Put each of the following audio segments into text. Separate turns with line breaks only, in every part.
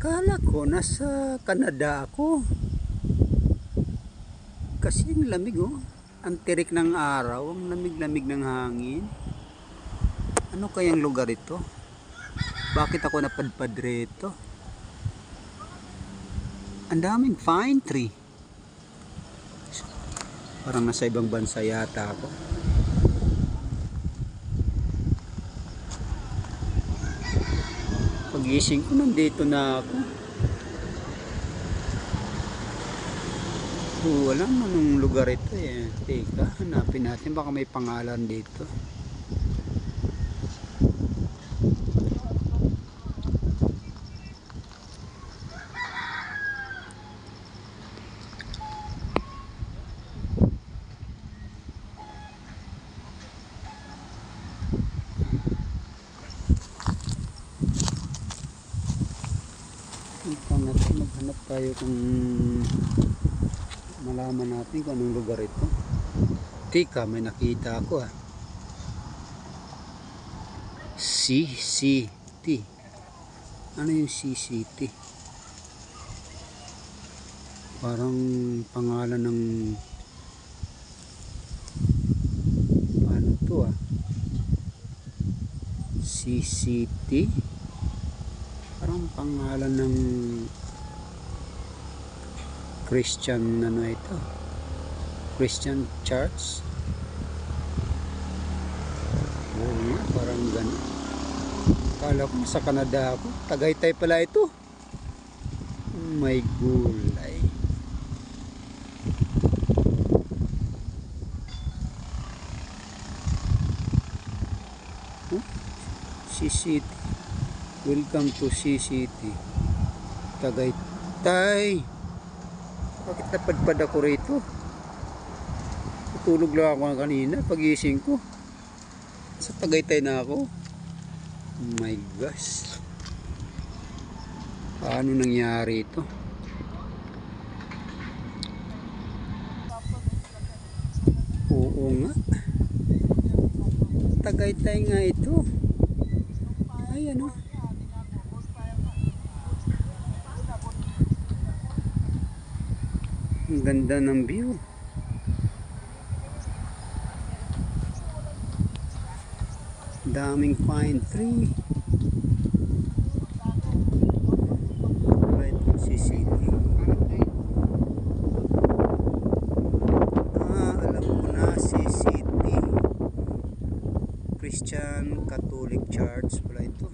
Akala ko nasa Canada ako. Kasi ang lamig oh. Ang tirik ng araw, ang lamig-lamig ng hangin. Ano kayang lugar ito? Bakit ako napadpad rito? Ang daming pine tree. Parang nasa ibang bansa yata ako. Pagising ko, nandito na ako. Wala manong lugar ito eh. Teka, hanapin natin. Baka may pangalan dito. Maghanap tayo kung malaman natin kung anong lugar ito. Tika, may nakita ako ah. CCT. Ano yung CCT? Parang pangalan ng ano to ah. CCT. Parang pangalan ng Christian ano ito, Christian Church. Oo nga, parang gano'n. Kala ko sa Canada ako. Tagaytay pala ito. Oh my gulay. CCT. Welcome to CCT. Tagaytay. Bakit napadpad ako rito? Tutulog lang ako kanina pagising ko. Sa Tagaytay na ako. Oh my gosh. Paano nangyari ito? Oo nga. Tagaytay nga ito. Ayan o. Ang ganda ng view. Daming pine tree. Right on CCT. Alam ko na, CCT. Christian Catholic Church pala ito.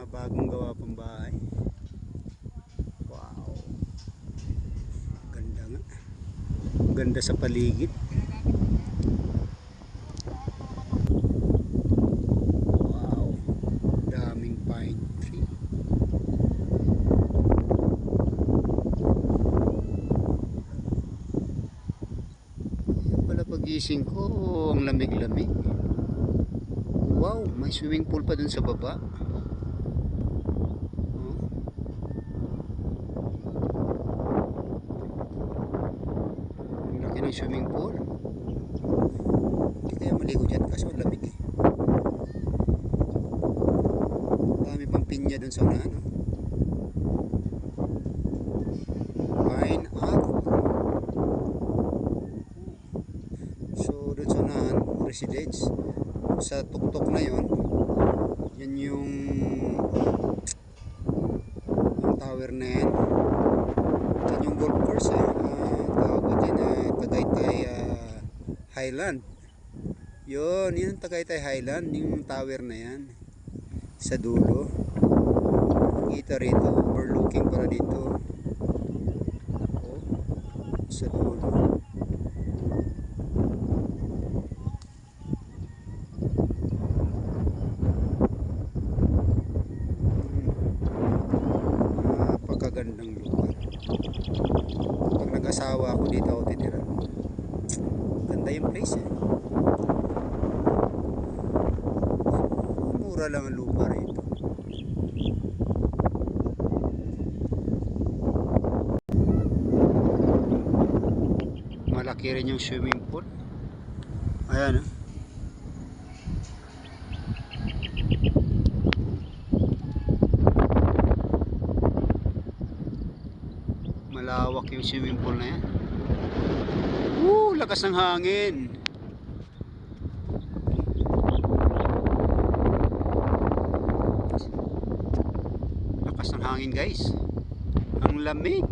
Bagong gawa pang bahay. Wow. Ganda nga. Ganda sa paligid. Wow. Daming pine tree. Pala pagising ko, ang lamig-lamig. Wow, may swimming pool pa dun sa baba. Yung swimming pool. Hindi kaya maligo dyan kasi malamig eh. Dami pang pinya dun sa unahan no? Pine Apple. So dun sa unahan, residence. Sa tuktok na yon, yan yung tower na yan. Yan yung golf course eh. Tagaytay Highland. Yun Tagaytay Highland, yung tower na yan sa dulo. Kita rito, overlooking para dito. Oh, sa dulo. Napakagandang lugar. Pag nag-asawa ako dito ako titira. Ganda yung place eh. Mura lang ang lupa rito. malaki rin yung swimming pool. Ayan, malawak yung swimming pool na yan. Lakas ng hangin. Lakas ng hangin, guys. Ang lamig.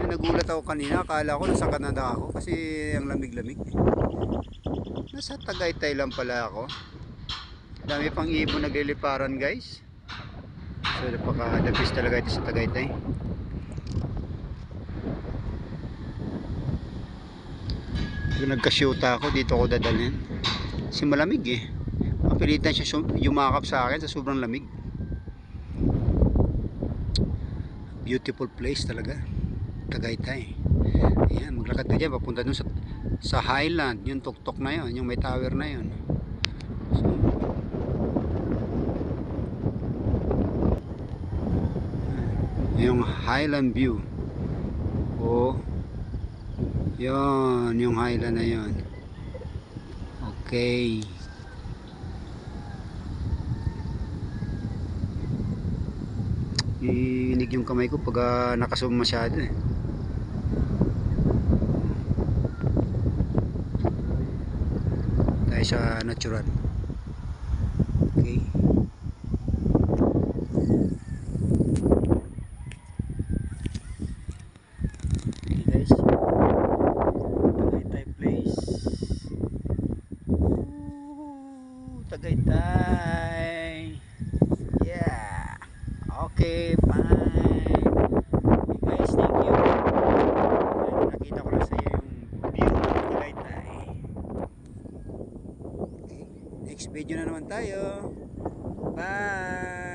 Nagulat ako kanina, akala ko nasa Canada ako kasi ang lamig-lamig. Nasa Tagaytay lang pala ako. Dami pang ibon nagliliparan, guys. So napaka-the best talaga ito sa Tagaytay. Kung nagkasyuta ako, dito ako dadalhin. Kasi malamig eh. Mapilitan siya yumakap sa akin sa sobrang lamig. Beautiful place talaga, Tagaytay. Ayan, maglakad ka dyan papunta dun sa Highland, yung tuktok na yun, yung may tower na yun. So, yung Highland view. Yun, yung Highland na yun. Okay. Iinig yung kamay ko pag nakasum masyado eh. Tayo sa natural. Okay. Okay guys, Tagaytay place. Tagaytay. Yeah. Okay, fine. Okay guys, thank you. Nakita ko na sa iyo yung view ng Tagaytay. Okay. Next video na naman tayo. Bye.